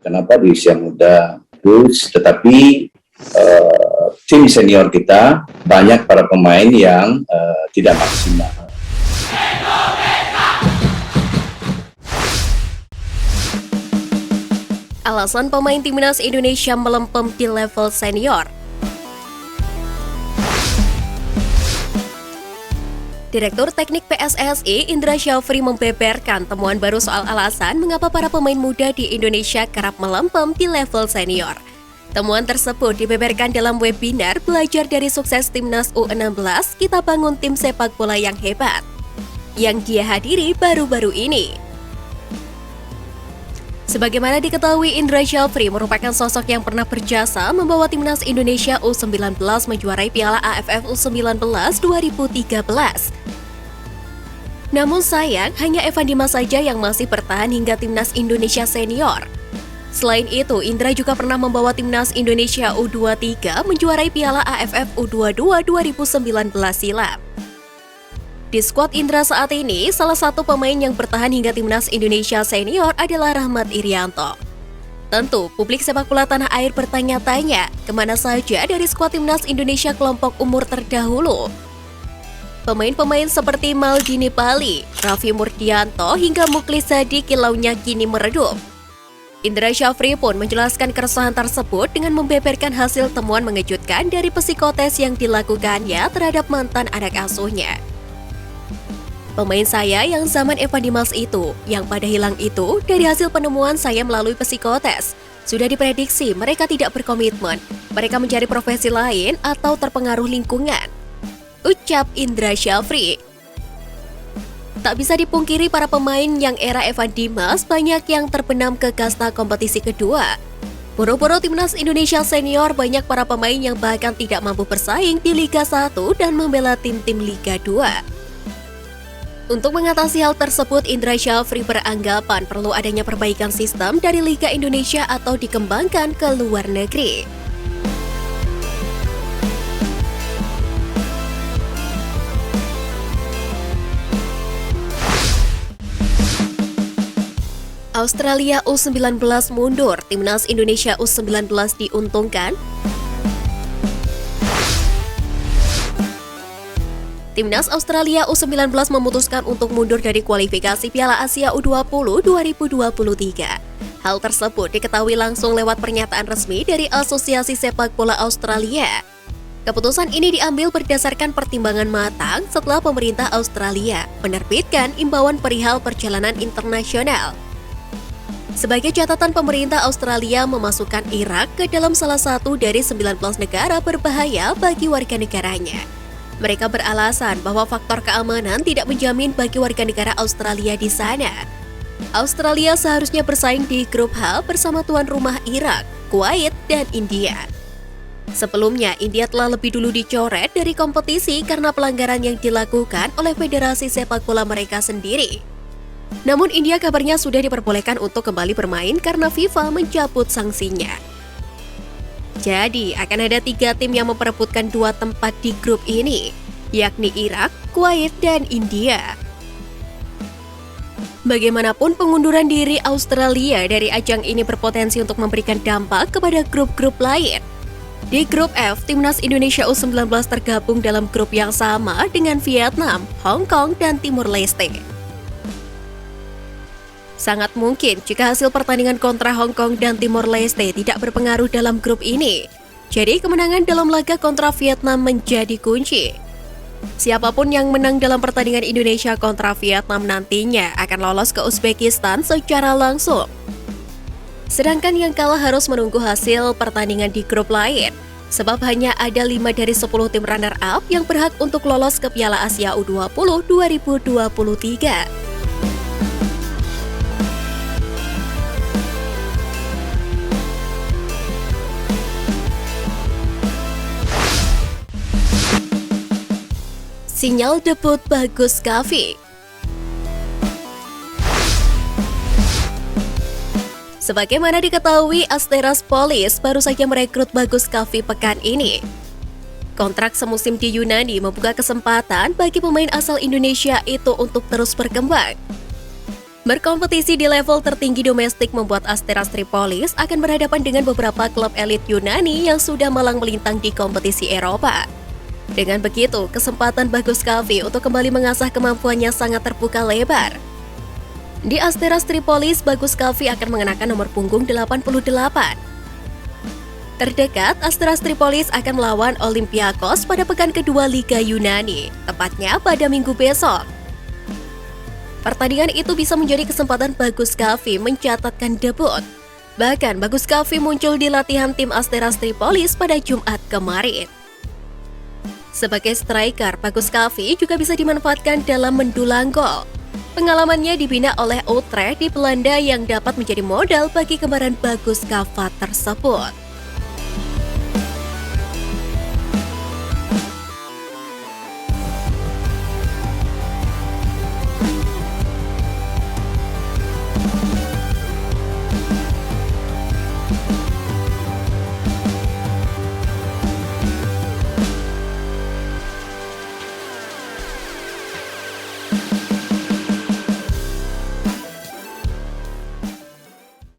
Kenapa di usia muda bagus, tetapi tim senior kita banyak para pemain yang tidak maksimal. Alasan pemain timnas Indonesia melempem di level senior. Direktur Teknik PSSI Indra Syafri membeberkan temuan baru soal alasan mengapa para pemain muda di Indonesia kerap melempem di level senior. Temuan tersebut dibeberkan dalam webinar Belajar dari Sukses Timnas U16, Kita Bangun Tim Sepak Bola yang Hebat, yang dia hadiri baru-baru ini. Sebagaimana diketahui, Indra Syafri merupakan sosok yang pernah berjasa membawa timnas Indonesia U19 menjuarai Piala AFF U19 2013. Namun sayang, hanya Evan Dimas saja yang masih bertahan hingga timnas Indonesia senior. Selain itu, Indra juga pernah membawa timnas Indonesia U23 menjuarai Piala AFF U22 2019 silam. Di skuad Indra saat ini, salah satu pemain yang bertahan hingga timnas Indonesia senior adalah Rahmat Irianto. Tentu, publik sepak bola tanah air bertanya-tanya, kemana saja dari skuad timnas Indonesia kelompok umur terdahulu? Pemain-pemain seperti Maldini Pali, Raffi Murdianto, hingga Muklis Zadi kilaunya kini meredup. Indra Syafri pun menjelaskan keresahan tersebut dengan membeberkan hasil temuan mengejutkan dari psikotes yang dilakukannya terhadap mantan anak asuhnya. Pemain saya yang zaman Evan Dimas itu, yang pada hilang itu, dari hasil penemuan saya melalui psikotes. Sudah diprediksi mereka tidak berkomitmen, mereka mencari profesi lain atau terpengaruh lingkungan. Ucap Indra Syafri. Tak bisa dipungkiri para pemain yang era Evan Dimas banyak yang terbenam ke kasta kompetisi kedua. Boro-boro timnas Indonesia senior banyak para pemain yang bahkan tidak mampu bersaing di Liga 1 dan membela tim-tim Liga 2. Untuk mengatasi hal tersebut, Indra Syafri beranggapan perlu adanya perbaikan sistem dari Liga Indonesia atau dikembangkan ke luar negeri. Australia U19 mundur, timnas Indonesia U19 diuntungkan. Timnas Australia U19 memutuskan untuk mundur dari kualifikasi Piala Asia U20 2023. Hal tersebut diketahui langsung lewat pernyataan resmi dari Asosiasi Sepak Bola Australia. Keputusan ini diambil berdasarkan pertimbangan matang setelah pemerintah Australia menerbitkan imbauan perihal perjalanan internasional. Sebagai catatan, pemerintah Australia memasukkan Irak ke dalam salah satu dari 19 negara berbahaya bagi warga negaranya. Mereka beralasan bahwa faktor keamanan tidak menjamin bagi warga negara Australia di sana. Australia seharusnya bersaing di grup H bersama tuan rumah Irak, Kuwait, dan India. Sebelumnya, India telah lebih dulu dicoret dari kompetisi karena pelanggaran yang dilakukan oleh federasi sepak bola mereka sendiri. Namun India kabarnya sudah diperbolehkan untuk kembali bermain karena FIFA mencabut sanksinya. Jadi, akan ada 3 tim yang memperebutkan 2 tempat di grup ini, yakni Irak, Kuwait, dan India. Bagaimanapun, pengunduran diri Australia dari ajang ini berpotensi untuk memberikan dampak kepada grup-grup lain. Di grup F, timnas Indonesia U19 tergabung dalam grup yang sama dengan Vietnam, Hong Kong, dan Timur Leste. Sangat mungkin jika hasil pertandingan kontra Hong Kong dan Timor Leste tidak berpengaruh dalam grup ini. Jadi kemenangan dalam laga kontra Vietnam menjadi kunci. Siapapun yang menang dalam pertandingan Indonesia kontra Vietnam nantinya akan lolos ke Uzbekistan secara langsung. Sedangkan yang kalah harus menunggu hasil pertandingan di grup lain. Sebab hanya ada 5 dari 10 tim runner-up yang berhak untuk lolos ke Piala Asia U20 2023. Sinyal debut Bagus Kaffi. Sebagaimana diketahui, Asteras Police baru saja merekrut Bagus Kaffi pekan ini. Kontrak semusim di Yunani membuka kesempatan bagi pemain asal Indonesia itu untuk terus berkembang. Berkompetisi di level tertinggi domestik membuat Asteras Tripolis akan berhadapan dengan beberapa klub elit Yunani yang sudah malang melintang di kompetisi Eropa. Dengan begitu, kesempatan Bagus Kaffi untuk kembali mengasah kemampuannya sangat terbuka lebar. Di Asteras Tripolis, Bagus Kaffi akan mengenakan nomor punggung 88. Terdekat, Asteras Tripolis akan melawan Olympiakos pada pekan kedua Liga Yunani, tepatnya pada minggu besok. Pertandingan itu bisa menjadi kesempatan Bagus Kaffi mencatatkan debut. Bahkan, Bagus Kaffi muncul di latihan tim Asteras Tripolis pada Jumat kemarin. Sebagai striker, Bagus Kaffi juga bisa dimanfaatkan dalam mendulang gol. Pengalamannya dibina oleh Utrecht di Belanda yang dapat menjadi modal bagi kembaran Bagus Kaffi tersebut.